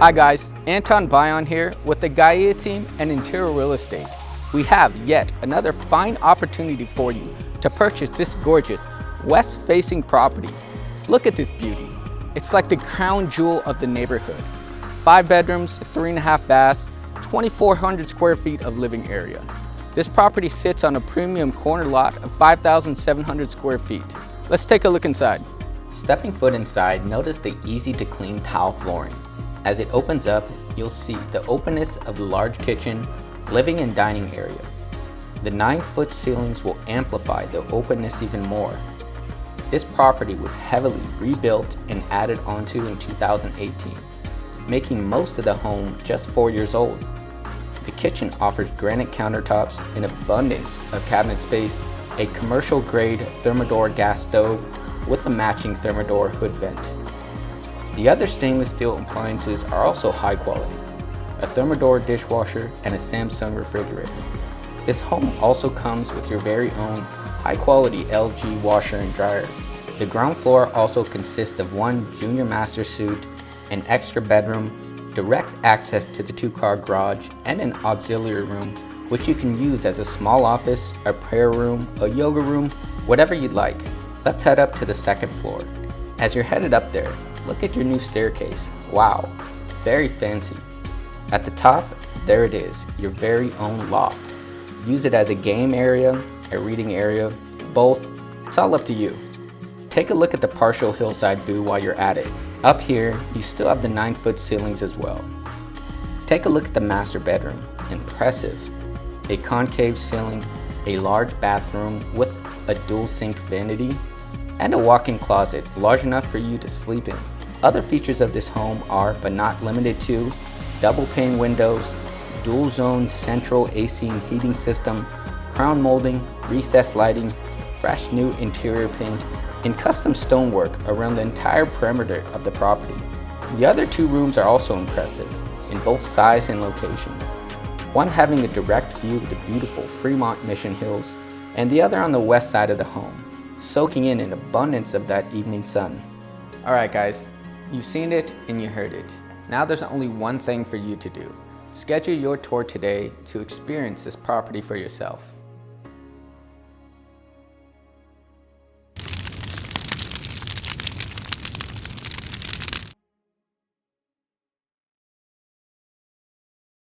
Hi guys, Anton Bion here with the Gaia team and Interior Real Estate. We have yet another fine opportunity for you to purchase this gorgeous west-facing property. Look at this beauty. It's like the crown jewel of the neighborhood. 5 bedrooms, 3.5 baths, 2,400 square feet of living area. This property sits on a premium corner lot of 5,700 square feet. Let's take a look inside. Stepping foot inside, notice the easy to clean tile flooring. As it opens up, you'll see the openness of the large kitchen, living and dining area. The 9-foot ceilings will amplify the openness even more. This property was heavily rebuilt and added onto in 2018, making most of the home just 4 years old. The kitchen offers granite countertops, an abundance of cabinet space, a commercial-grade Thermador gas stove with a matching Thermador hood vent. The other stainless steel appliances are also high quality, a Thermador dishwasher and a Samsung refrigerator. This home also comes with your very own high quality LG washer and dryer. The ground floor also consists of 1 junior master suite, an extra bedroom, direct access to the 2-car garage, and an auxiliary room, which you can use as a small office, a prayer room, a yoga room, whatever you'd like. Let's head up to the 2nd floor. As you're headed up there, look at your new staircase. Wow, very fancy. At the top, there it is, your very own loft. Use it as a game area, a reading area, both. It's all up to you. Take a look at the partial hillside view while you're at it. Up here, you still have the 9-foot ceilings as well. Take a look at the master bedroom. Impressive. A concave ceiling, a large bathroom with a dual sink vanity, and a walk-in closet large enough for you to sleep in. Other features of this home are, but not limited to, double pane windows, dual zone central AC and heating system, crown molding, recessed lighting, fresh new interior paint, and custom stonework around the entire perimeter of the property. The other 2 rooms are also impressive in both size and location. One having a direct view of the beautiful Fremont Mission Hills, and the other on the west side of the home, soaking in an abundance of that evening sun. Alright guys, you've seen it and you heard it. Now there's only one thing for you to do. Schedule your tour today to experience this property for yourself.